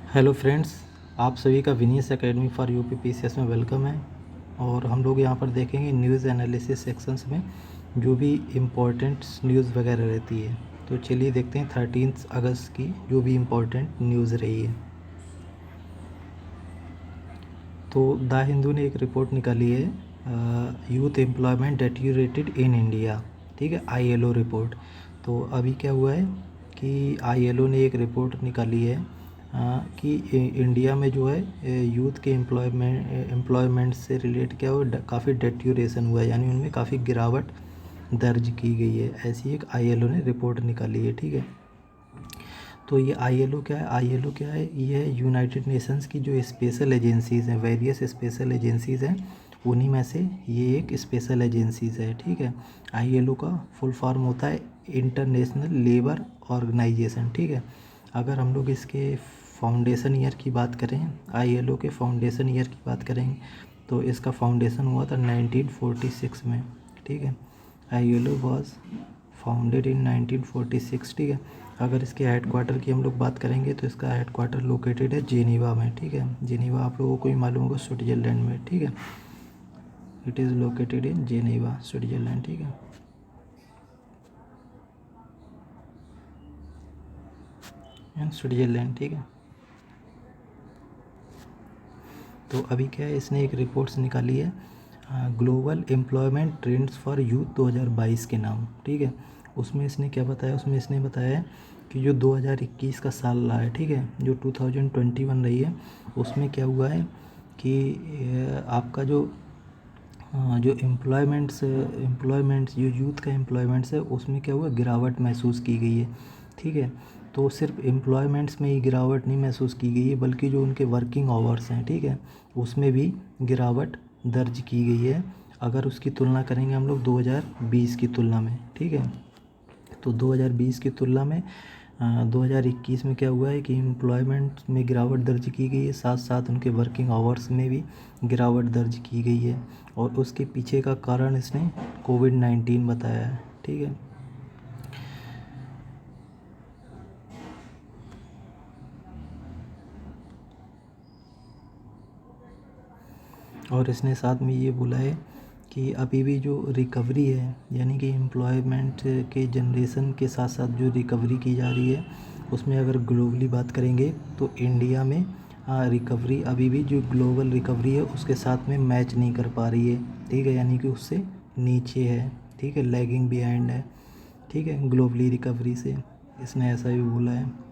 Hello friends, आप सभी का विनीस एकेडमी फॉर यूपीपीसीएस में वेलकम है। और हम लोग यहाँ पर देखेंगे न्यूज़ एनालिसिस सेक्शंस में जो भी इम्पोर्टेंट न्यूज़ वगैरह रहती है। तो चलिए देखते हैं 13 अगस्त की जो भी इम्पोर्टेंट न्यूज़ रही है। तो द हिंदू ने एक रिपोर्ट निकाली है, यूथ एम्प्लॉयमेंट डेटेरियोरेटेड इन इंडिया। ठीक है, आईएलओ रिपोर्ट। तो अभी क्या हुआ है कि आईएलओ ने एक रिपोर्ट निकाली है कि इंडिया में जो है यूथ के एम्प्लॉयमेंट से रिलेट क्या हुआ, काफ़ी डेटेरियोरेशन हुआ है, यानी उनमें काफ़ी गिरावट दर्ज की गई है। ऐसी एक आईएलओ ने रिपोर्ट निकाली है। ठीक है, तो ये आईएलओ क्या है? आईएलओ क्या है? ये है यूनाइटेड नेशंस की जो स्पेशल एजेंसीज़ हैं, वेरियस स्पेशल एजेंसीज़ हैं, उन्हीं में से ये एक स्पेशल एजेंसीज़ है। ठीक है, आईएलओ का फुल फॉर्म होता है इंटरनेशनल लेबर ऑर्गेनाइजेशन। ठीक है, अगर हम लोग इसके फाउंडेशन ईयर की बात करें, आईएलओ के फाउंडेशन ईयर की बात करेंगे, तो इसका फाउंडेशन हुआ था 1946 में। ठीक है, आईएलओ वॉज फाउंडेड इन 1946। ठीक है, अगर इसके हेडक्वार्टर की हम लोग बात करेंगे तो इसका हेडक्वार्टर लोकेटेड है जेनीवा में। ठीक है, जेनीवा आप लोगों को ही मालूम होगा, स्विट्ज़रलैंड में। ठीक है, it is located in Geneva, Switzerland. ठीक है, इन स्विट्ज़रलैंड। ठीक है, तो अभी क्या है, इसने एक रिपोर्ट्स निकाली है global employment trends for youth 2022 के नाम। ठीक है, उसमें इसने क्या बताया? उसमें इसने बताया है कि जो 2021 का साल रहा है, ठीक है, जो 2021 रही है, उसमें क्या हुआ है कि आपका जो एम्प्लॉयमेंट्स जो यूथ का एम्प्लॉयमेंट्स है, उसमें क्या हुआ, गिरावट महसूस की गई है। ठीक है, तो सिर्फ एम्प्लॉयमेंट्स में ही गिरावट नहीं महसूस की गई है, बल्कि जो उनके वर्किंग आवर्स हैं, ठीक है, उसमें भी गिरावट दर्ज की गई है। अगर उसकी तुलना करेंगे हम लोग 2020 की तुलना में। ठीक है, तो 2020 की तुलना में 2021 में क्या हुआ है कि एम्प्लॉयमेंट में गिरावट दर्ज की गई है, साथ साथ उनके वर्किंग आवर्स में भी गिरावट दर्ज की गई है। और उसके पीछे का कारण इसने कोविड-19 बताया है। ठीक है, और इसने साथ में ये बोला है कि अभी भी जो रिकवरी है, यानी कि एम्प्लॉयमेंट के जनरेशन के साथ साथ जो रिकवरी की जा रही है, उसमें अगर ग्लोबली बात करेंगे तो इंडिया में रिकवरी अभी भी जो ग्लोबल रिकवरी है उसके साथ में मैच नहीं कर पा रही है। ठीक है, यानी कि उससे नीचे है। ठीक है, लैगिंग बिहाइंड है। ठीक है, ग्लोबली रिकवरी से, इसने ऐसा भी बोला है।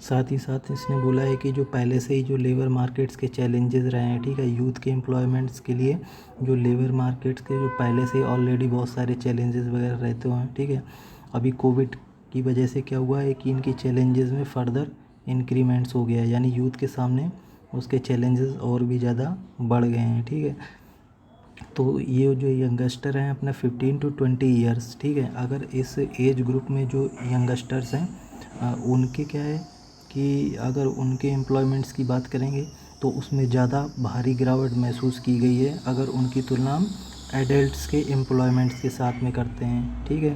साथ ही साथ इसने बोला है कि जो पहले से ही जो लेबर मार्केट्स के चैलेंजेस रहे हैं, ठीक है, यूथ के एम्प्लॉयमेंट्स के लिए जो लेबर मार्केट्स के जो पहले से ऑलरेडी बहुत सारे चैलेंजेस वगैरह रहते हैं, ठीक है, अभी कोविड की वजह से क्या हुआ है कि इनकी चैलेंजेस में फर्दर इंक्रीमेंट्स हो गया है, यानी यूथ के सामने उसके चैलेंजेस और भी ज़्यादा बढ़ गए हैं। ठीक है, तो ये जो यंगस्टर हैं अपना 15 to 20 ईयर्स, ठीक है, अगर इस एज ग्रुप में जो यंगस्टर्स हैं उनके क्या है कि अगर उनके एम्प्लॉयमेंट्स की बात करेंगे तो उसमें ज़्यादा भारी गिरावट महसूस की गई है, अगर उनकी तुलना हम एडल्ट्स के एम्प्लॉयमेंट्स के साथ में करते हैं। ठीक है,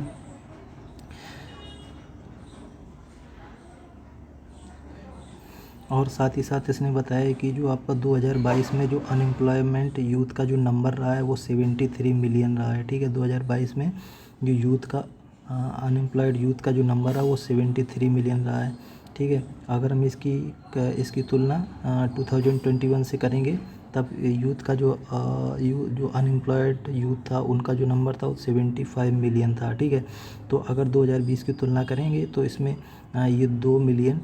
और साथ ही साथ इसने बताया कि जो आपका 2022 में जो अनएम्प्लॉयमेंट यूथ का जो नंबर रहा है वो 73 मिलियन रहा है। ठीक है, 2022 में जो यूथ का अनएम्प्लॉयड यूथ का जो नंबर है वो 73 मिलियन रहा है। ठीक है, अगर हम इसकी तुलना 2021 से करेंगे, तब यूथ का जो अनएम्प्लॉयड यूथ था उनका जो नंबर था वो 75 मिलियन था। ठीक है, तो अगर 2020 की तुलना करेंगे तो इसमें ये 2 मिलियन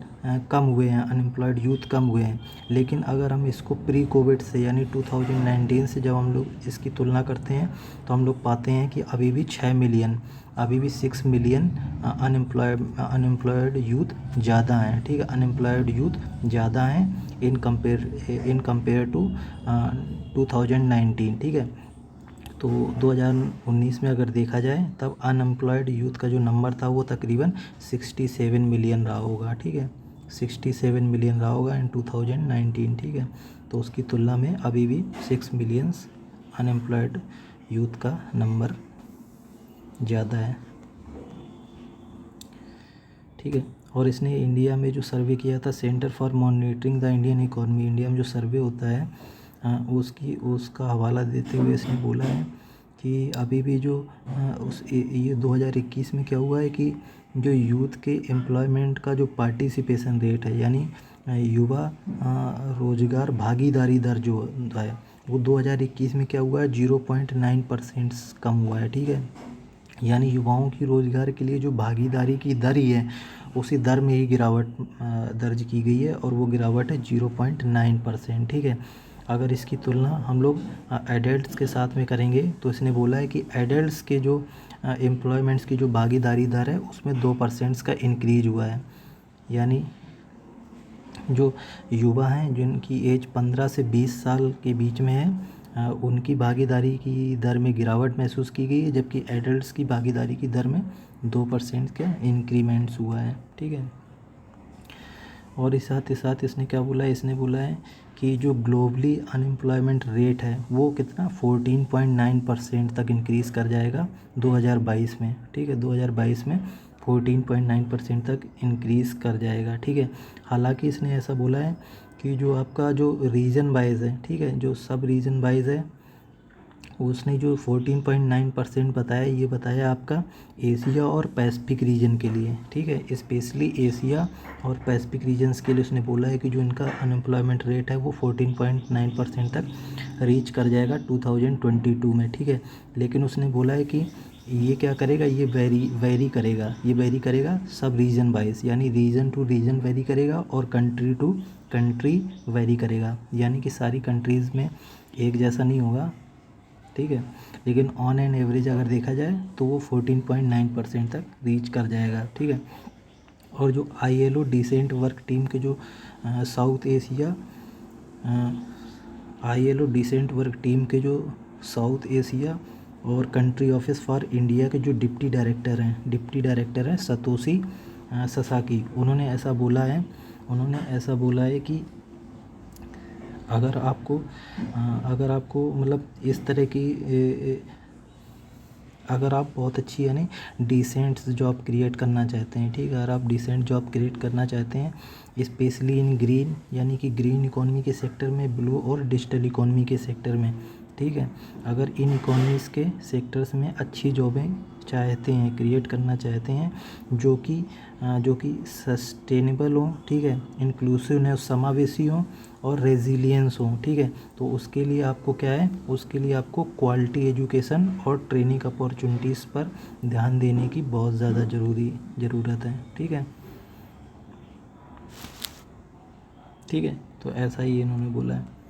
कम हुए हैं, अनएम्प्लॉयड यूथ कम हुए हैं। लेकिन अगर हम इसको प्री कोविड से यानी 2019 से जब हम लोग इसकी तुलना करते हैं तो हम लोग पाते हैं कि अभी भी 6 मिलियन, अभी भी 6 मिलियन अनएम्प्लॉयड यूथ ज़्यादा हैं। ठीक है, अनएम्प्लॉयड यूथ ज़्यादा हैं इन कंपेयर टू 2019। ठीक है, तो 2019 में अगर देखा जाए तब अनएम्प्लॉयड यूथ का जो नंबर था वो तकरीबन 67 मिलियन रहा होगा। ठीक है, 67 मिलियन रहा होगा इन 2019। ठीक है, तो उसकी तुलना में अभी भी 6 मिलियंस अनएम्प्लॉयड यूथ का नंबर ज़्यादा है। ठीक है। और इसने इंडिया में जो सर्वे किया था, centre for monitoring the Indian economy, India में जो सर्वे होता है उसका हवाला देते हुए इसने बोला है कि अभी भी जो ये 2021 में क्या हुआ है कि जो यूथ के एम्प्लॉयमेंट का जो पार्टिसिपेशन रेट है, यानी युवा रोजगार भागीदारी दर जो है वो 2021 में क्या हुआ है, 0.9% कम हुआ है। ठीक है, यानी युवाओं की रोज़गार के लिए जो भागीदारी की दर ही है, उसी दर में ही गिरावट दर्ज की गई है, और वो गिरावट है 0.9%। ठीक है, अगर इसकी तुलना हम लोग एडल्ट्स के साथ में करेंगे तो इसने बोला है कि एडल्ट्स के जो एम्प्लॉयमेंट्स की जो भागीदारी दर है उसमें 2% का इंक्रीज हुआ है। यानी जो युवा हैं जिनकी एज 15 से 20 साल के बीच में है, उनकी भागीदारी की दर में गिरावट महसूस की गई है, जबकि एडल्ट्स की भागीदारी की दर में 2% का इंक्रीमेंट्स हुआ है। ठीक है, और इस साथ ही साथ इसने क्या बोला है, इसने बोला है कि जो ग्लोबली अनएम्प्लॉयमेंट रेट है वो कितना 14.9% तक इंक्रीज़ कर जाएगा 2022 में। ठीक है, 2022 में 14.9% तक इंक्रीज़ कर जाएगा। ठीक है, हालांकि इसने ऐसा बोला है कि जो आपका जो रीजन वाइज है, ठीक है, जो सब रीजन वाइज है, उसने जो 14.9% बताया, ये बताया आपका एशिया और पैसिफिक रीजन के लिए। ठीक है, स्पेशली एशिया और पैसिफिक रीजन्स के लिए उसने बोला है कि जो इनका अनएम्प्लॉयमेंट रेट है वो 14.9% तक रीच कर जाएगा 2022 में। ठीक है, लेकिन उसने बोला है कि ये क्या करेगा, ये वेरी करेगा सब रीजन वाइज, यानी रीजन टू रीजन वेरी करेगा और कंट्री टू कंट्री वेरी करेगा, यानी कि सारी कंट्रीज़ में एक जैसा नहीं होगा। ठीक है, लेकिन ऑन एन एवरेज अगर देखा जाए तो वो 14.9% तक रीच कर जाएगा। ठीक है, और जो ILO डिसेंट वर्क टीम के जो South Asia ILO decent work team के जो साउथ एशिया और कंट्री ऑफिस फॉर इंडिया के जो डिप्टी डायरेक्टर हैं सतोशी ससाकी, उन्होंने ऐसा बोला है कि अगर आपको मतलब इस तरह की अगर आप बहुत अच्छी यानी डिसेंट जॉब क्रिएट करना चाहते हैं, ठीक है, अगर आप डिसेंट जॉब क्रिएट करना चाहते हैं स्पेशली इन ग्रीन, यानी कि ग्रीन इकोनॉमी के सेक्टर में, ब्लू और डिजिटल इकोनॉमी के सेक्टर में, ठीक है, अगर इन इकोनॉमीज़ के सेक्टर्स में अच्छी जॉबें चाहते हैं, क्रिएट करना चाहते हैं, जो कि सस्टेनेबल हों, ठीक है, इंक्लूसिव हो, समावेशी हों और रेजिलियंस हो। ठीक है, तो उसके लिए आपको क्या है, उसके लिए आपको क्वालिटी एजुकेशन और ट्रेनिंग अपॉर्चुनिटीज़ पर ध्यान देने की बहुत ज़्यादा ज़रूरत है। ठीक है, तो ऐसा ही इन्होंने बोला है।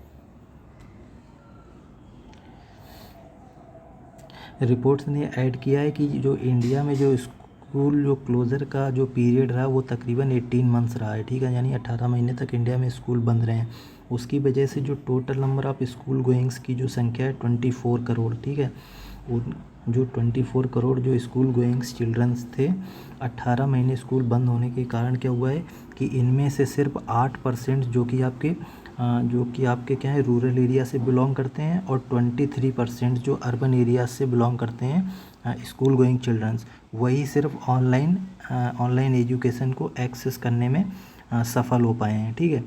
रिपोर्ट्स ने ऐड किया है कि जो इंडिया में जो स्कूल जो क्लोज़र का जो पीरियड रहा वो तकरीबन 18 मंथ्स रहा है। ठीक है, यानी 18 महीने तक इंडिया में स्कूल बंद रहे हैं। उसकी वजह से जो total number of school goings की जो संख्या है 24 करोड़। ठीक है, जो 24 करोड़ जो स्कूल गोइंग्स चिल्ड्रंस थे, 18 महीने स्कूल बंद होने के कारण क्या हुआ है कि इनमें से सिर्फ 8% जो कि आपके क्या है रूरल एरिया से बिलोंग करते हैं, और 23% जो अर्बन एरिया से बिलोंग करते हैं स्कूल गोइंग चिल्ड्रंस, वही सिर्फ ऑनलाइन एजुकेशन को एक्सेस करने में सफल हो पाए हैं। ठीक है,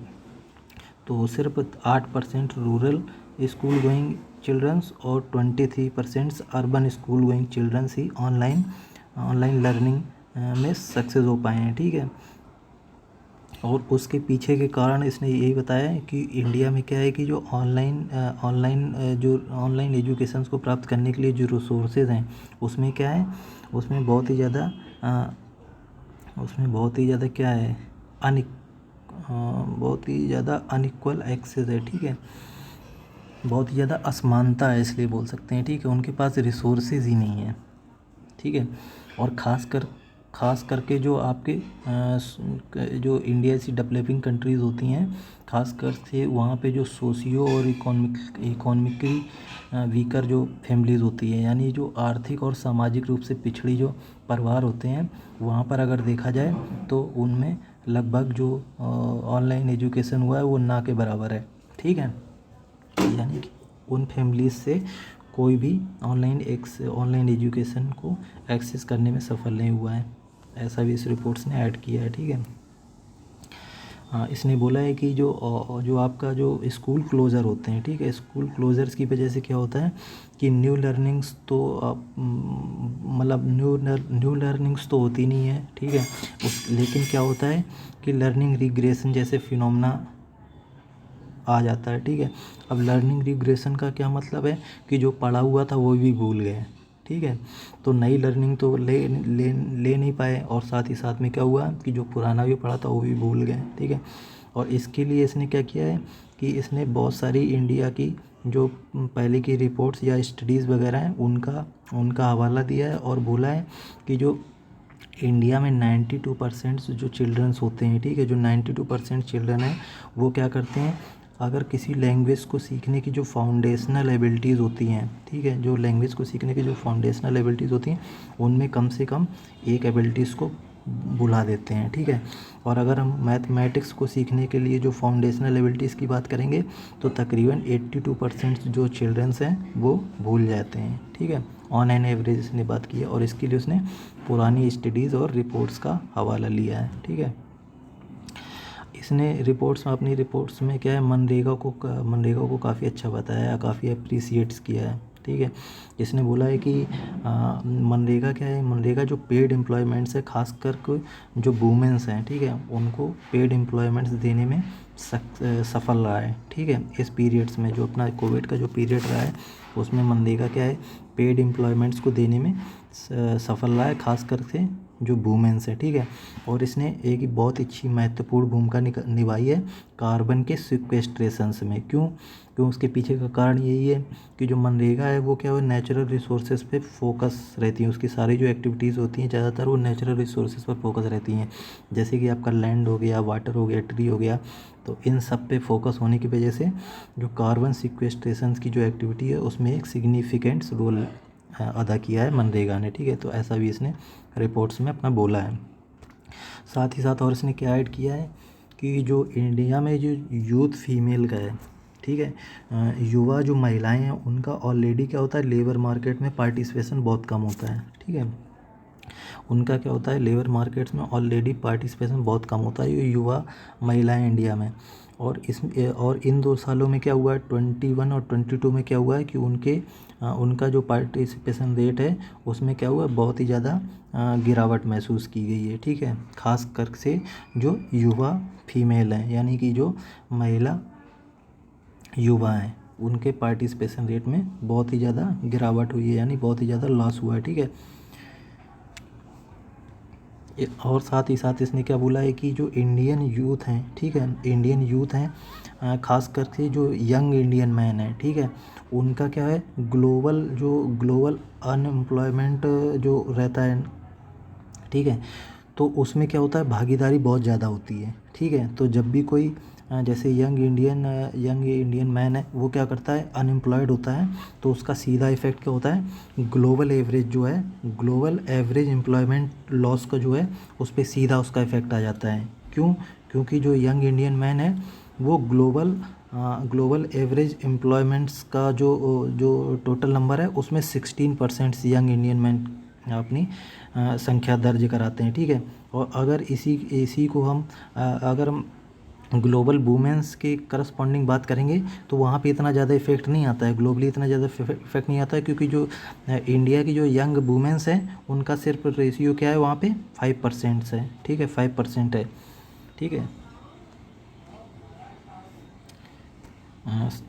तो सिर्फ 8% रूरल स्कूल गोइंग चिल्ड्रंस और 23% अर्बन स्कूल गोइंग चिल्ड्रंस ही ऑनलाइन लर्निंग में सक्सेस हो पाए हैं। ठीक है, और उसके पीछे के कारण इसने यही बताया है कि इंडिया में क्या है कि जो ऑनलाइन एजुकेशन को प्राप्त करने के लिए जो रिसोर्सेज हैं उसमें क्या है, उसमें बहुत ही ज़्यादा क्या है बहुत ही ज़्यादा अनइक्वल एक्सेस है। ठीक है, बहुत ही ज़्यादा असमानता है, इसलिए बोल सकते हैं। ठीक है, उनके पास रिसोर्सेज ही नहीं है। ठीक है, और ख़ास करके जो आपके जो इंडिया से डेवलपिंग कंट्रीज़ होती हैं, ख़ासकर से वहाँ पे जो सोशियो और इकोनॉमिकली वीकर जो फैमिलीज़ होती है, यानी जो आर्थिक और सामाजिक रूप से पिछड़ी जो परिवार होते हैं, वहाँ पर अगर देखा जाए तो उनमें लगभग जो ऑनलाइन एजुकेशन हुआ है वो ना के बराबर है। ठीक है, यानी कि उन फैमिलीज़ से कोई भी ऑनलाइन एजुकेशन को एक्सेस करने में सफल नहीं हुआ है। ऐसा भी इस रिपोर्ट्स ने ऐड किया है, ठीक है। हाँ, इसने बोला है कि जो आपका जो स्कूल क्लोज़र होते हैं, ठीक है, स्कूल क्लोज़र्स की वजह से क्या होता है कि न्यू लर्निंग्स तो मतलब न्यू लर्निंग्स तो होती नहीं है, ठीक है। लेकिन क्या होता है कि लर्निंग रिग्रेशन जैसे फिनोमेना आ जाता है, ठीक है। अब लर्निंग रिग्रेशन का क्या मतलब है कि जो पढ़ा हुआ था वो भी भूल गए, ठीक है। तो नई लर्निंग तो ले नहीं पाए, और साथ ही साथ में क्या हुआ कि जो पुराना भी पढ़ा था वो भी भूल गए, ठीक है। और इसके लिए इसने क्या किया है कि इसने बहुत सारी इंडिया की जो पहले की रिपोर्ट्स या स्टडीज़ वगैरह हैं उनका हवाला दिया है, और बोला है कि जो इंडिया में 92% जो चिल्ड्रंस होते हैं, ठीक है, जो 92% चिल्ड्रन हैं वो क्या करते हैं, अगर किसी लैंग्वेज को सीखने की जो फाउंडेशनल एबिलिटीज़ होती हैं, ठीक है, जो लैंग्वेज को सीखने की जो फाउंडेशनल एबिलिटीज़ होती हैं उनमें कम से कम एक एबिलिटीज़ को भुला देते हैं, ठीक है। और अगर हम मैथमेटिक्स को सीखने के लिए जो फाउंडेशनल एबिलिटीज़ की बात करेंगे तो तकरीबन 82% जो चिल्ड्रंस हैं वो भूल जाते हैं, ठीक है, ऑन एन एवरेज इसने बात की है। और इसके लिए उसने पुरानी स्टडीज़ और रिपोर्ट्स का हवाला लिया है, ठीक है। इसने रिपोर्ट्स में अपनी रिपोर्ट्स में क्या है मनरेगा को काफ़ी अच्छा बताया, काफ़ी अप्रिसिएट्स किया है, ठीक है। इसने बोला है कि मनरेगा क्या है, मनरेगा जो पेड एम्प्लॉयमेंट्स है खासकर जो वुमेन्स हैं, ठीक है, उनको पेड एम्प्लॉयमेंट्स देने में सफल रहा है, ठीक है। इस पीरियड्स में जो अपना कोविड का जो पीरियड रहा है उसमें मनरेगा क्या है पेड एम्प्लॉयमेंट्स को देने में सफल रहा है, खासकर से जो वुमेन्स है, ठीक है। और इसने एक बहुत अच्छी महत्वपूर्ण भूमिका निभाई है कार्बन के सिक्वेस्ट्रेशंस में। क्यों उसके पीछे का कारण यही है कि जो मनरेगा है वो क्या है नेचुरल रिसोर्सेज पे फोकस रहती है, उसकी सारी जो एक्टिविटीज़ होती हैं ज़्यादातर वो नेचुरल रिसोर्सेज पर फोकस रहती हैं, जैसे कि आपका लैंड हो गया, वाटर हो गया, ट्री हो गया। तो इन सब पे फोकस होने की वजह से जो कार्बन सिक्वेस्ट्रेशंस की जो एक्टिविटी है उसमें एक सिग्निफिकेंट रोल अदा किया है मनरेगा ने, ठीक है। तो ऐसा भी इसने रिपोर्ट्स में अपना बोला है। साथ ही साथ और इसने क्या ऐड किया है कि जो इंडिया में जो यूथ फीमेल का है, ठीक है, युवा जो महिलाएं हैं उनका ऑलरेडी क्या होता है लेबर मार्केट में पार्टिसिपेशन बहुत कम होता है, ठीक है। उनका क्या होता है लेबर मार्केट्स में ऑलरेडी पार्टिसिपेशन बहुत कम होता है ये युवा महिलाएं इंडिया में। और इन 2 सालों में क्या हुआ है 21 और 22 में क्या हुआ है कि उनका जो पार्टिसिपेशन रेट है उसमें क्या हुआ बहुत ही ज़्यादा गिरावट महसूस की गई है, ठीक है। खास कर से जो युवा फीमेल हैं यानी कि जो महिला युवा हैं उनके पार्टिसिपेशन रेट में बहुत ही ज़्यादा गिरावट हुई है, यानी बहुत ही ज़्यादा लॉस हुआ है, ठीक है। और साथ ही साथ इसने क्या बोला है कि जो इंडियन यूथ हैं, ठीक है, इंडियन यूथ हैं ख़ास करके जो यंग इंडियन मैन है, ठीक है, उनका क्या है ग्लोबल अनएम्प्लॉयमेंट जो रहता है, ठीक है, तो उसमें क्या होता है भागीदारी बहुत ज़्यादा होती है, ठीक है। तो जब भी कोई जैसे यंग इंडियन मैन है वो क्या करता है अनएम्प्लॉयड होता है तो उसका सीधा इफ़ेक्ट क्या होता है ग्लोबल एवरेज एम्प्लॉयमेंट लॉस का जो है उस पर सीधा उसका इफ़ेक्ट आ जाता है। क्योंकि जो यंग इंडियन मैन है वो ग्लोबल एवरेज एम्प्लॉयमेंट्स का जो टोटल नंबर है उसमें 16% यंग इंडियन मैन अपनी संख्या दर्ज कराते हैं, ठीक है। और अगर इसी को हम अगर हम ग्लोबल वुमेंस के करस्पॉन्डिंग बात करेंगे तो वहाँ पे इतना ज़्यादा इफेक्ट नहीं आता है, ग्लोबली इतना ज़्यादा इफेक्ट नहीं आता है, क्योंकि जो इंडिया की जो यंग वुमेंस हैं उनका सिर्फ रेशियो क्या है वहाँ पे 5% है, ठीक है, 5% है, ठीक है।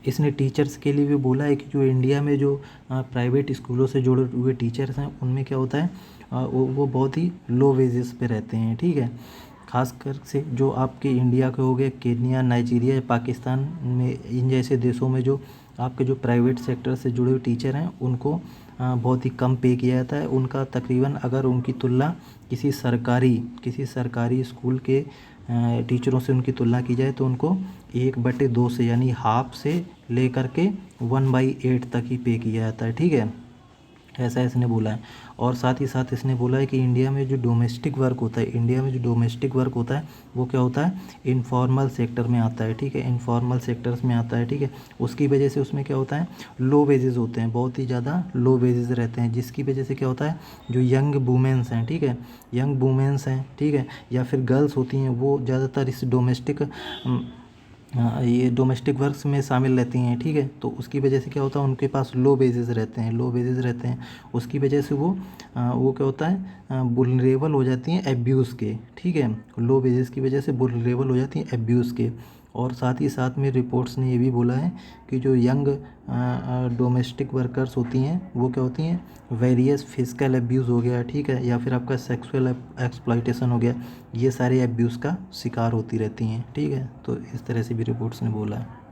इसने टीचर्स के लिए भी बोला है कि जो इंडिया में जो प्राइवेट स्कूलों से जुड़े हुए टीचर्स हैं उनमें क्या होता है वो बहुत ही लो वेजेस पे रहते हैं, ठीक है। खासकर से जो आपके इंडिया के हो गए केन्या, नाइजीरिया, पाकिस्तान में इन जैसे देशों में जो आपके जो प्राइवेट सेक्टर से जुड़े हुए टीचर हैं उनको बहुत ही कम पे किया जाता है। उनका तकरीबन अगर उनकी तुलना किसी सरकारी स्कूल के टीचरों से उनकी तुलना की जाए तो उनको 1/2 से यानी हाफ से लेकर के 1/8 तक ही पे किया जाता है, ठीक है। ऐसा इसने बोला है। और साथ ही साथ इसने बोला है कि इंडिया में जो डोमेस्टिक वर्क होता है, इंडिया में जो डोमेस्टिक वर्क होता है वो क्या होता है, इनफॉर्मल सेक्टर में आता है, ठीक है, इनफॉर्मल सेक्टर्स में आता है, ठीक है। उसकी वजह से उसमें क्या होता है, लो वेजेस होते हैं, बहुत ही ज़्यादा लो वेजेस रहते हैं, जिसकी वजह से क्या होता है, जो यंग वुमेन्स हैं, ठीक है, यंग वुमेन्स हैं, ठीक है, या फिर गर्ल्स होती हैं, वो ज़्यादातर इस डोमेस्टिक हाँ, ये डोमेस्टिक वर्क्स में शामिल रहती हैं, ठीक है। तो उसकी वजह से क्या होता है, उनके पास लो वेजेस रहते हैं, लो वेजेस रहते हैं, उसकी वजह से वो क्या होता है, वुलनरेबल हो जाती हैं एब्यूज़ के, ठीक है, लो वेजेस की वजह से वुलनरेबल हो जाती हैं एब्यूज़ के। और साथ ही साथ में रिपोर्ट्स ने ये भी बोला है कि जो यंग डोमेस्टिक वर्कर्स होती हैं वो क्या होती हैं, वेरियस फिजिकल एब्यूज़ हो गया, ठीक है, या फिर आपका सेक्सुअल एक्सप्लॉइटेशन हो गया, ये सारे एब्यूज़ का शिकार होती रहती हैं, ठीक है। तो इस तरह से भी रिपोर्ट्स ने बोला है।